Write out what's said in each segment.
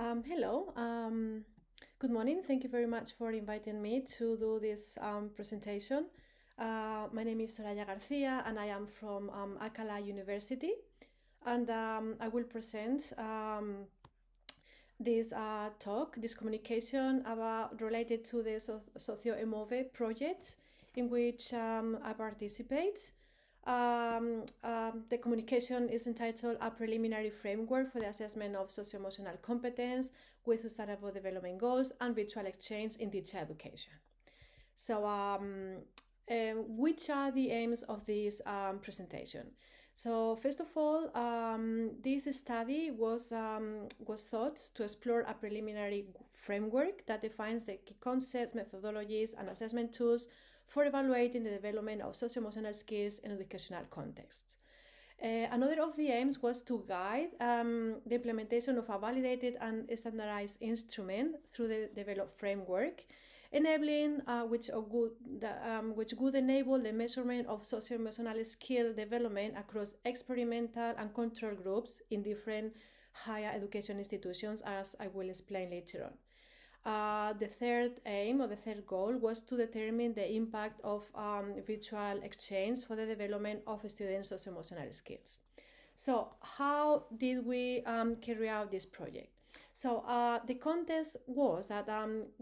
Hello. Good morning. Thank you very much for inviting me to do this presentation. My name is Soraya Garcia and I am from Alcalá University. And I will present this talk, this communication related to the socio-emotional project in which I participate. The communication is entitled A Preliminary Framework for the Assessment of Socio-Emotional Competence with Sustainable Development Goals and Virtual Exchange in Teacher Education. So, which are the aims of this presentation? So, first of all, this study was thought to explore a preliminary framework that defines the key concepts, methodologies, and assessment tools for evaluating the development of socio-emotional skills in educational contexts. Another of the aims was to guide the implementation of a validated and standardized instrument through the developed framework, enabling which would enable the measurement of socio-emotional skill development across experimental and control groups in different higher education institutions, as I will explain later on. The third aim or the third goal was to determine the impact of virtual exchange for the development of students' socio-emotional skills. So how did we carry out this project? So the context was that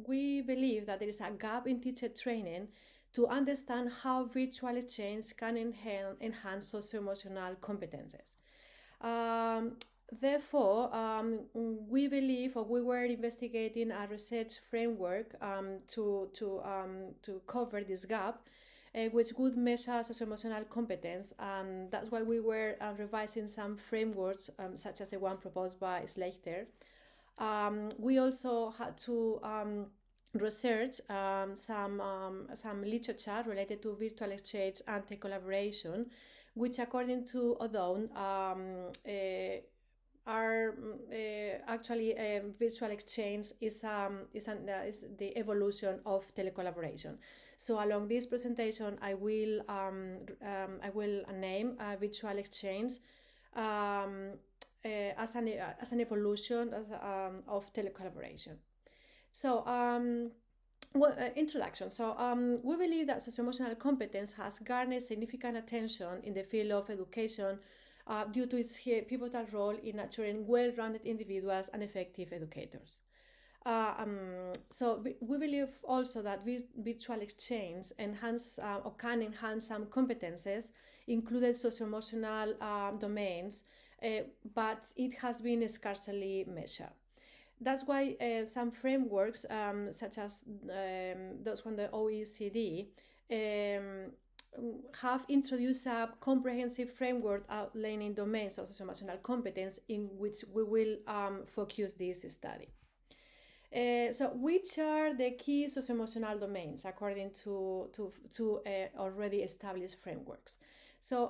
we believe that there is a gap in teacher training to understand how virtual exchange can enhance socio-emotional competences. Therefore, we believe, or we were investigating a research framework to cover this gap, which would measure socio-emotional competence. And that's why we were revising some frameworks, such as the one proposed by Slater. We also had to research some literature related to virtual exchange and collaboration, which, according to Odone, are actually virtual exchange is the evolution of telecollaboration. So along this presentation, I will name virtual exchange as an evolution of telecollaboration. So introduction. So we believe that socio-emotional competence has garnered significant attention in the field of education due to its pivotal role in nurturing well-rounded individuals and effective educators. So we believe also that virtual exchange can enhance some competences, included socio-emotional domains, but it has been scarcely measured. That's why some frameworks, such as those from the OECD, have introduced a comprehensive framework outlining domains of socio-emotional competence in which we will focus this study. So which are the key socio-emotional domains according to already established frameworks? So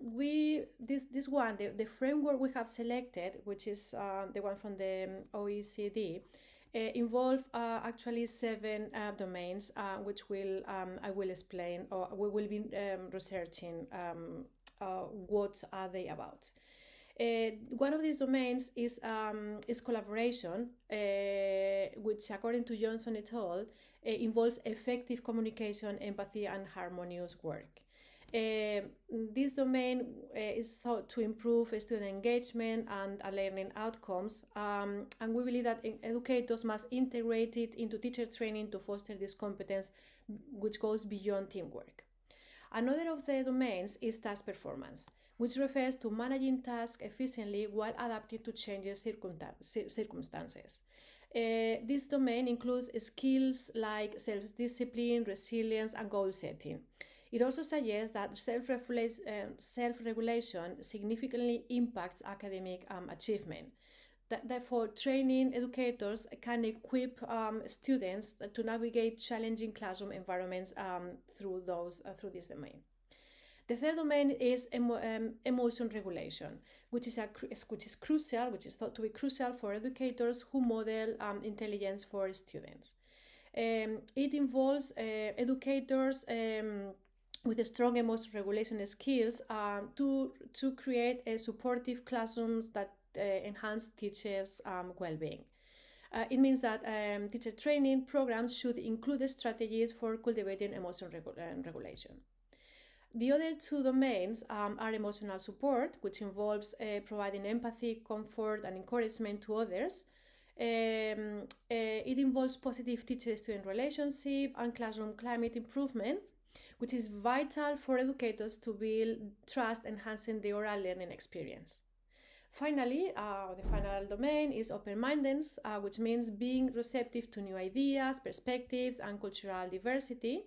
the framework we have selected, which is the one from the OECD, involve actually 7 domains, which I will explain, or we will be researching what are they about. One of these domains is collaboration, which, according to Johnson et al., involves effective communication, empathy, and harmonious work. This domain is thought to improve student engagement and learning outcomes, and we believe that educators must integrate it into teacher training to foster this competence, which goes beyond teamwork. Another of the domains is task performance, which refers to managing tasks efficiently while adapting to changing circumstances. This domain includes skills like self-discipline, resilience, and goal setting. It also suggests that self-regulation significantly impacts academic achievement. Therefore, training educators can equip students to navigate challenging classroom environments through this domain. The third domain is emotion regulation, which is crucial, which is thought to be crucial for educators who model intelligence for students. It involves educators with strong emotion regulation skills to create supportive classrooms that enhance teachers' well-being. It means that teacher training programs should include strategies for cultivating emotion regulation. The other two domains are emotional support, which involves providing empathy, comfort, and encouragement to others. It involves positive teacher-student relationship and classroom climate improvement, which is vital for educators to build trust, enhancing the oral learning experience. Finally, the final domain is open-mindedness, which means being receptive to new ideas, perspectives, and cultural diversity,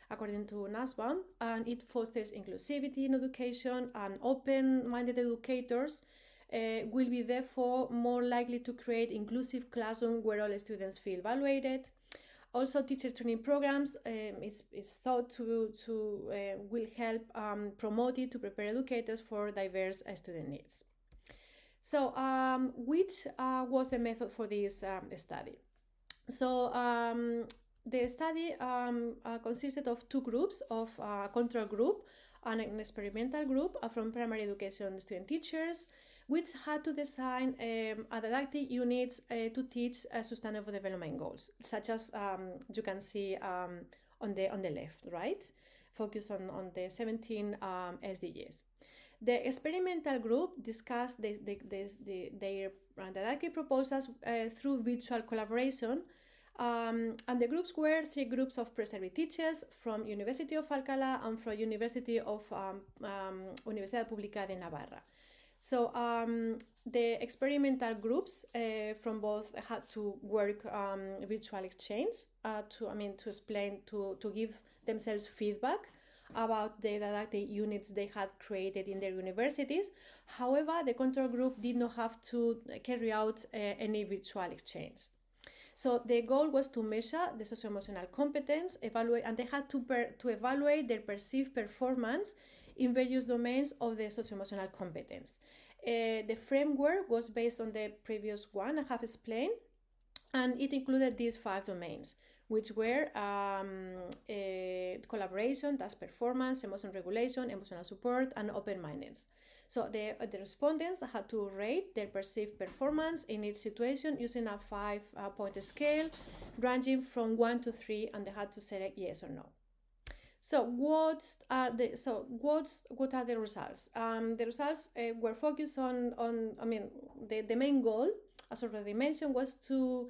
according to Nussbaum, and it fosters inclusivity in education, and open-minded educators will be therefore more likely to create inclusive classroom where all students feel evaluated. Also, teacher training programs is thought to will help promote it to prepare educators for diverse student needs. So, which was the method for this study? So, the study consisted of two groups, of a control group and an experimental group from primary education student teachers, which had to design a didactic units to teach sustainable development goals, such as you can see on the left, right? Focus on the 17 SDGs. The experimental group discussed their didactic proposals through virtual collaboration, and the groups were three groups of pre-service teachers from University of Alcalá and from University of Universidad Pública de Navarra. So the experimental groups from both had to work virtual exchange to explain, to give themselves feedback about the didactic units they had created in their universities. However, the control group did not have to carry out any virtual exchange. So the goal was to measure the socio-emotional competence, and they had to evaluate their perceived performance in various domains of the socio-emotional competence. The framework was based on the previous one I have explained, and it included these 5 domains, which were collaboration, task performance, emotion regulation, emotional support, and open-mindedness. So the respondents had to rate their perceived performance in each situation using a 5-point scale ranging from 1 to 3, and they had to select yes or no. So what are the results? The results were focused on the main goal, as already mentioned, was to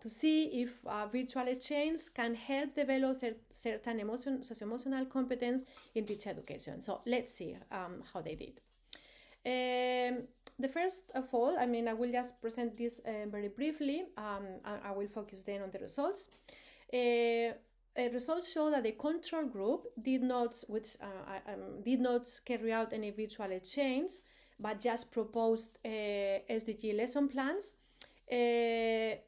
see if virtual exchange can help develop certain socio-emotional competence in teacher education. So let's see how they did. The first of all, I will just present this very briefly. I will focus then on the results. Results show that the control group did not carry out any virtual exchange, but just proposed SDG lesson plans. Did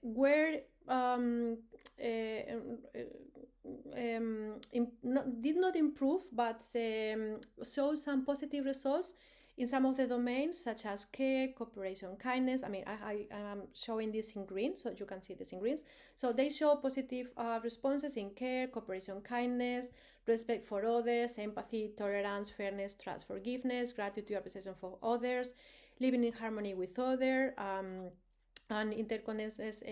not improve, but show some positive results in some of the domains, such as care, cooperation, kindness. I am showing this in green, so you can see this in green. So they show positive responses in care, cooperation, kindness, respect for others, empathy, tolerance, fairness, trust, forgiveness, gratitude, appreciation for others, living in harmony with others, and interconnectedness,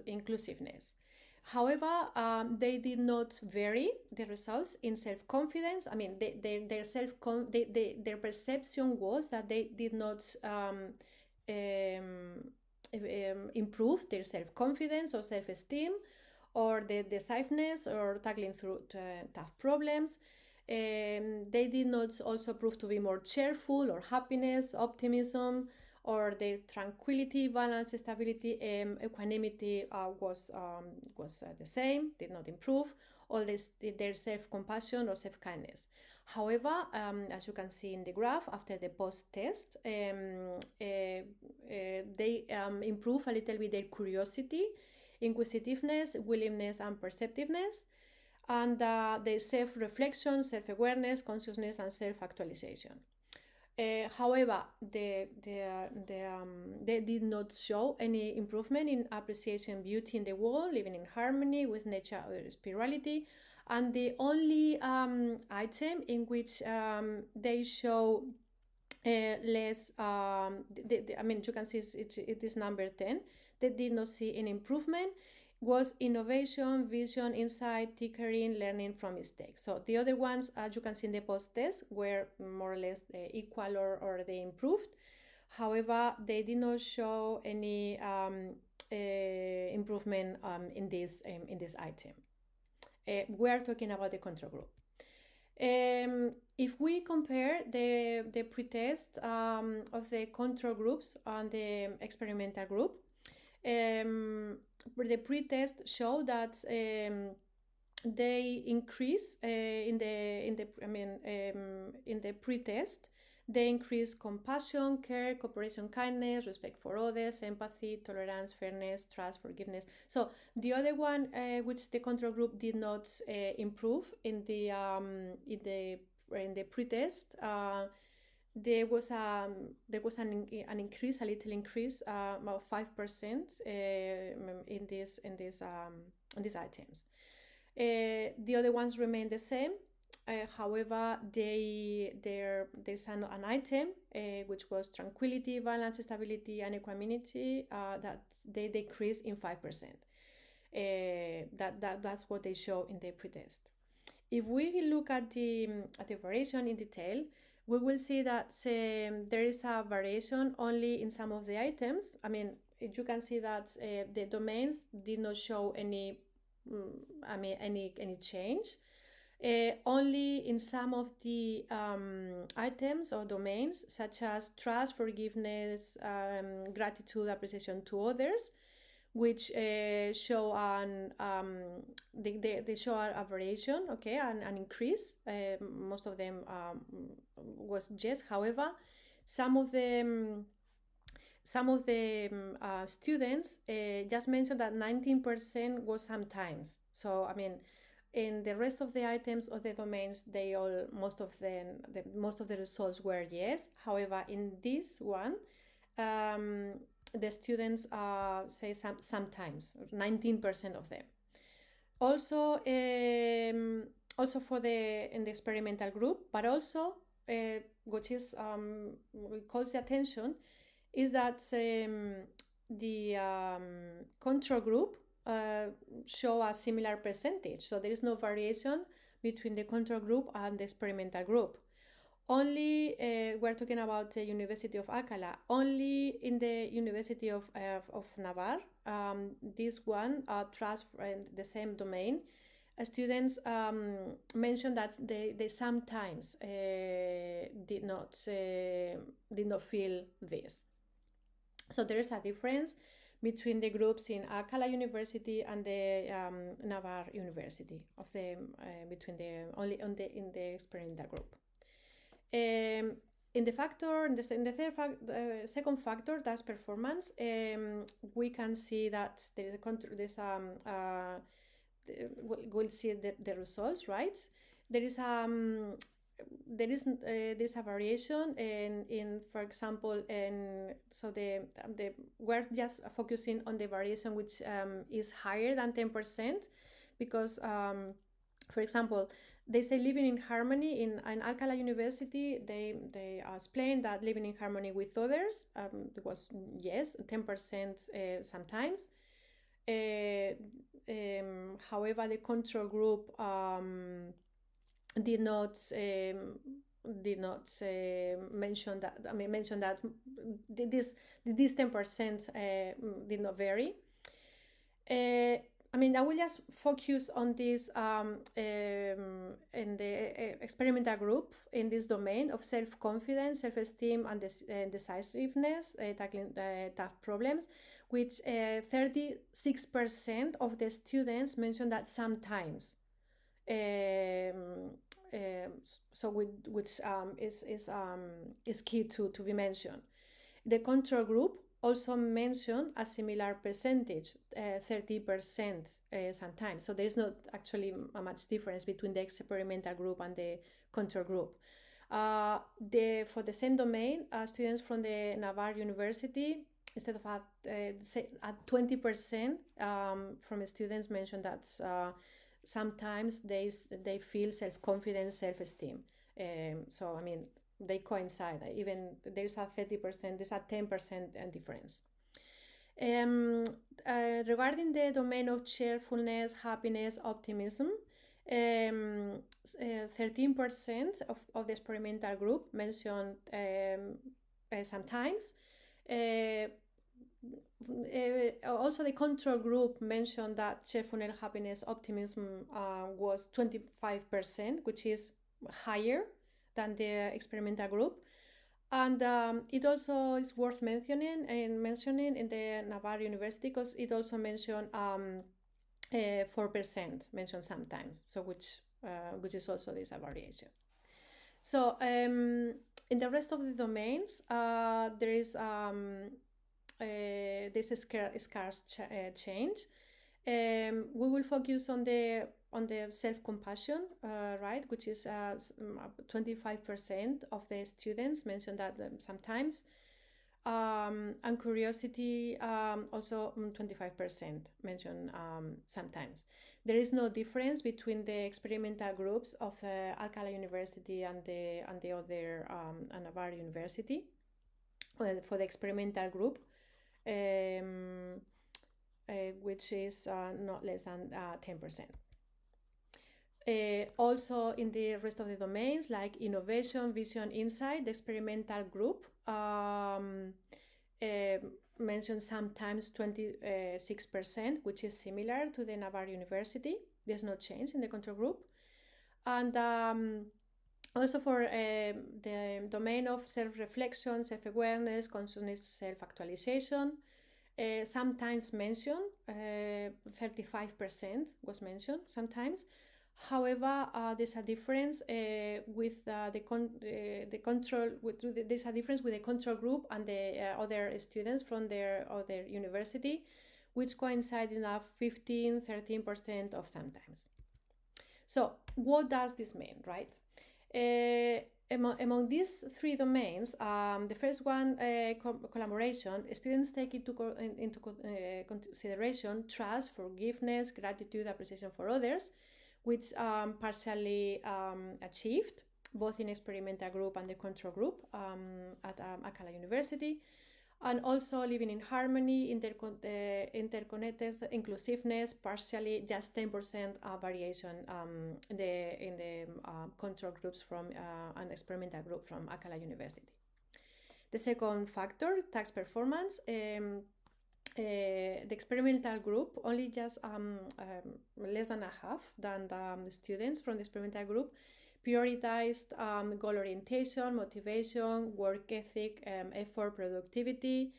inclusiveness. However, they did not vary the results in self-confidence. Their perception was that they did not improve their self-confidence or self-esteem, or their decisiveness, or tackling through tough problems. They did not also prove to be more cheerful, or happiness, optimism, or their tranquility, balance, stability, equanimity was the same, did not improve, or their self-compassion or self-kindness. However, as you can see in the graph, after the post-test, they improve a little bit their curiosity, inquisitiveness, willingness, and perceptiveness, and their self-reflection, self-awareness, consciousness, and self-actualization. However, they did not show any improvement in appreciation, beauty in the world, living in harmony with nature or spirituality. And the only item in which they show less, I mean, you can see it is number 10. They did not see an improvement. Was innovation, vision, insight, tinkering, learning from mistakes. So the other ones, as you can see in the post-test, were more or less equal or they improved. However, they did not show any improvement in this item. We are talking about the control group. If we compare the pretest of the control groups and the experimental group, the pretest show that they increase in the pretest. They increase compassion, care, cooperation, kindness, respect for others, empathy, tolerance, fairness, trust, forgiveness. So the other one, which the control group did not improve in the pretest, there was an increase, a little increase, about 5% in these items. The other ones remain the same. However, there's an item which was tranquility, balance, stability, and equanimity that they decrease in 5%. That's what they show in the pretest. If we look at the variation in detail, we will see that there is a variation only in some of the items. I mean, you can see that the domains did not show any change. Only in some of the items or domains, such as trust, forgiveness, gratitude, appreciation to others, which show they show a variation, okay, an increase. Most of them was yes. However, some of the students just mentioned that 19% was sometimes. So I mean, in the rest of the items or the domains, most of the results were yes. However, in this one, the students say sometimes, 19% of them. Also, also for in the experimental group, but also which is calls the attention is that the control group show a similar percentage. So there is no variation between the control group and the experimental group. Only, we're talking about the University of Alcalá, only in the University of Navarre, this one, trust the same domain, students mentioned that they sometimes did not feel this. So there is a difference between the groups in Alcalá University and the Navarre University in the experimental group. In the second factor, that's performance. We can see that we'll see the results, right? There's a variation in for example, we're just focusing on the variation which is higher than 10%, because for example, they say living in harmony in Alcalá University. They explain that living in harmony with others was yes, 10% sometimes. However, the control group did not mention that. I mean, mention that this 10% did not vary. I mean, I will just focus on this in the experimental group in this domain of self-confidence, self-esteem, and decisiveness, tackling tough problems, which 36% of the students mentioned that sometimes. So which is key to be mentioned. The control group also mentioned a similar percentage, 30% sometimes. So there is not actually a much difference between the experimental group and the control group. For the same domain, students from the Navarre University, instead of at 20% from the students mentioned that sometimes they feel self-confidence, self-esteem. So I mean, they coincide. Even there's a 30%, there's a 10% difference. Regarding the domain of cheerfulness, happiness, optimism, 13% of the experimental group mentioned sometimes. Also, the control group mentioned that cheerfulness, happiness, optimism was 25%, which is higher than the experimental group. And it also is worth mentioning in the Navarre University, because it also mentioned 4% mentioned sometimes, so which is also this a variation. So in the rest of the domains, there is this scarce change. We will focus on the self-compassion, right, which is 25% of the students mentioned that sometimes, and curiosity, also 25% mentioned sometimes. There is no difference between the experimental groups of Alcalá University and the other Navarre University. Well, for the experimental group, which is not less than 10%. Also, in the rest of the domains, like innovation, vision, insight, the experimental group mentioned sometimes 26%, which is similar to the Navarre University. There's no change in the control group. And also for the domain of self-reflection, self-awareness, consciousness, self-actualization, sometimes mentioned, 35% was mentioned sometimes. However, there's a difference with the control. There's a difference with the control group and the other students from their other university, which coincide in a 13% of sometimes. So, what does this mean, right? Among these three domains, the first one, collaboration, students take into consideration trust, forgiveness, gratitude, appreciation for others, which partially achieved both in experimental group and the control group at Alcalá University. And also living in harmony, interconnected, inclusiveness, partially just 10% variation in the control groups from an experimental group from Alcalá University. The second factor, tax performance. The experimental group, only just less than a half than the students from the experimental group, prioritized goal orientation, motivation, work ethic, effort, productivity,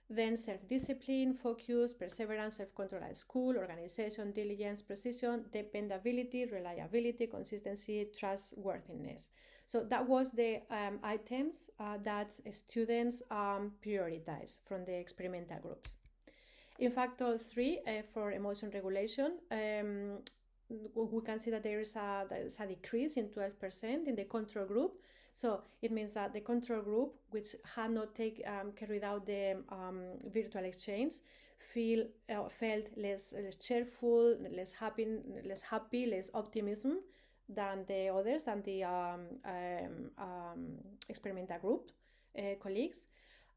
then self-discipline, focus, perseverance, self-control at school, organization, diligence, precision, dependability, reliability, consistency, trustworthiness. So that was the items that students prioritized from the experimental groups. In factor 3, for emotion regulation, we can see that there is a decrease in 12% in the control group. So it means that the control group, which had not carried out the virtual exchange, felt less cheerful, less happy, less optimism than the others, than the experimental group colleagues.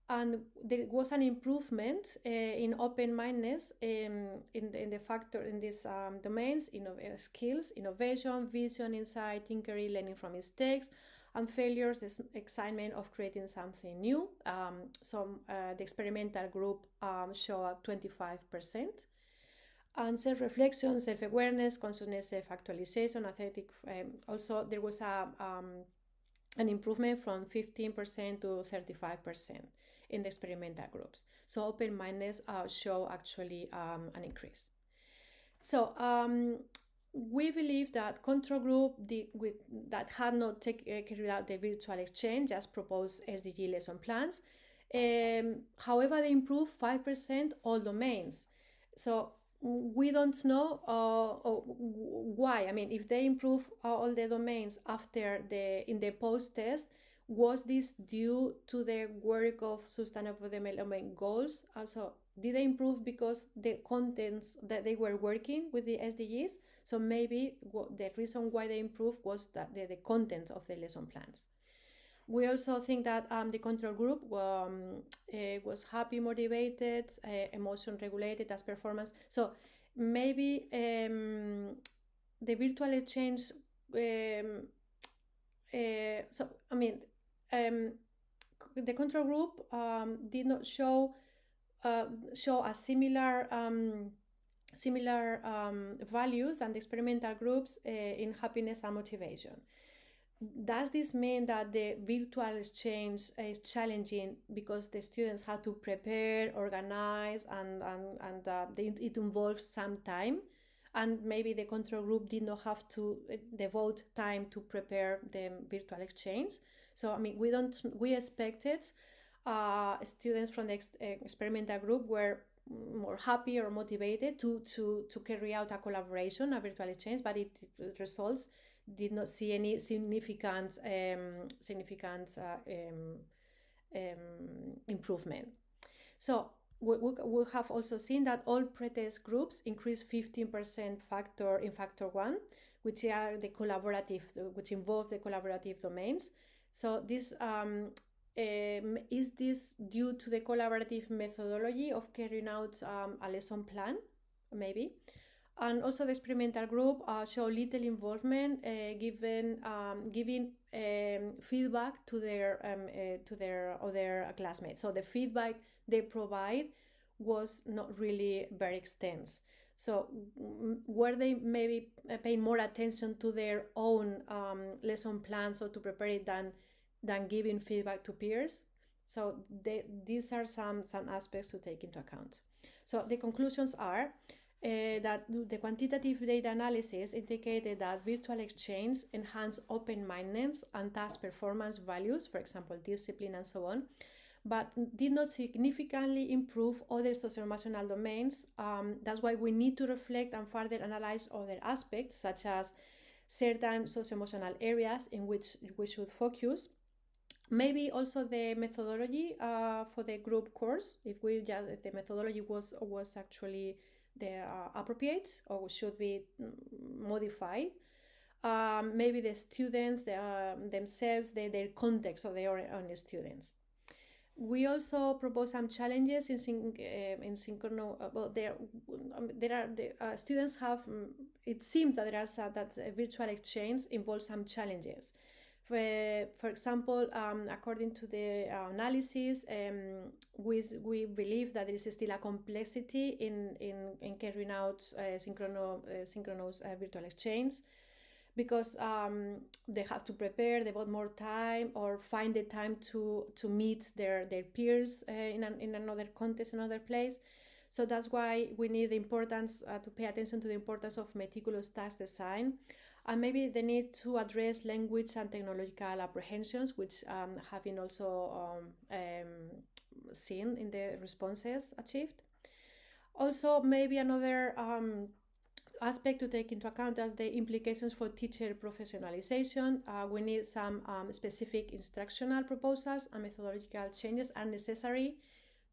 And there was an improvement in open-mindedness in these domains, skills, innovation, vision, insight, inquiry, learning from mistakes, and failures, this excitement of creating something new. The experimental group showed 25%. And self-reflection, self-awareness, consciousness, self-actualization, aesthetic. Also, there was an improvement from 15% to 35% in the experimental groups. So open-mindedness show actually an increase. So we believe that control group that had not carried out the virtual exchange just proposed SDG lesson plans. However, they improved 5% all domains. So we don't know why. I mean, if they improve all the domains in the post-test, was this due to the work of Sustainable Development Goals? Also, did they improve because the contents that they were working with the SDGs? So maybe the reason why they improved was that the content of the lesson plans. We also think that the control group was happy, motivated, emotion regulated as performance. So maybe the virtual exchange. So I mean, the control group did not show a similar values than the experimental groups in happiness and motivation. Does this mean that the virtual exchange is challenging because the students have to prepare, organize, and it involves some time? And maybe the control group did not have to devote time to prepare the virtual exchange. So, I mean, we expected students from the experimental group were more happy or motivated to carry out a collaboration, a virtual exchange, but it results did not see any significant improvement. So we have also seen that all pretest groups increase 15% factor in factor 1, which are the collaborative, which involve the collaborative domains. So this is this due to the collaborative methodology of carrying out a lesson plan, maybe? And also the experimental group show little involvement, giving feedback to their other classmates. So the feedback they provide was not really very extensive. So were they maybe paying more attention to their own lesson plans or to prepare it than giving feedback to peers? So these are some aspects to take into account. So the conclusions are that the quantitative data analysis indicated that virtual exchange enhanced open-mindedness and task performance values, for example, discipline and so on, but did not significantly improve other socio-emotional domains. That's why we need to reflect and further analyze other aspects, such as certain socio-emotional areas in which we should focus. Maybe also the methodology for the group course, if the methodology was actually the appropriate or should be modified. Maybe the students themselves, their context of their own students. We also propose some challenges in synchronous. Well, students have. It seems that that virtual exchange involves some challenges. For example, according to the analysis, we believe that there is still a complexity in carrying out synchronous virtual exchange, because they have to prepare, devote more time, or find the time to meet their peers in another context, another place. So that's why we need the importance to pay attention to the importance of meticulous task design, and maybe the need to address language and technological apprehensions, which have been also seen in the responses achieved. Also, maybe another aspect to take into account as the implications for teacher professionalization. We need some specific instructional proposals and methodological changes are necessary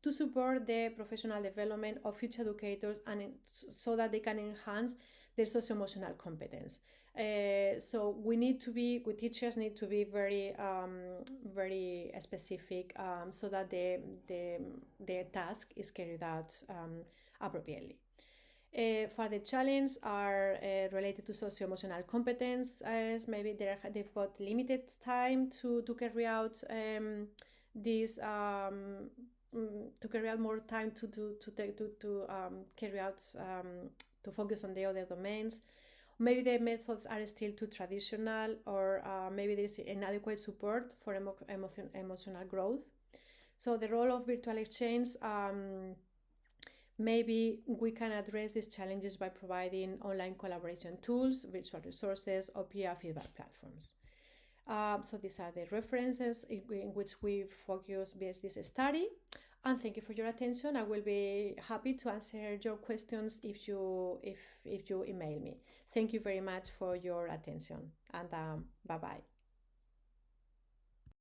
to support the professional development of future educators and so that they can enhance their socio-emotional competence. So teachers need to be very specific so that the task is carried out appropriately. Further challenges are related to socio-emotional competence, as maybe they've got limited time to carry out these to carry out more time to carry out to focus on the other domains. Maybe the methods are still too traditional, or maybe there is inadequate support for emotional growth. So the role of virtual exchange, maybe we can address these challenges by providing online collaboration tools, virtual resources, or peer feedback platforms. So these are the references in which we focus based this study. And thank you for your attention. I will be happy to answer your questions if you email me. Thank you very much for your attention, and bye-bye.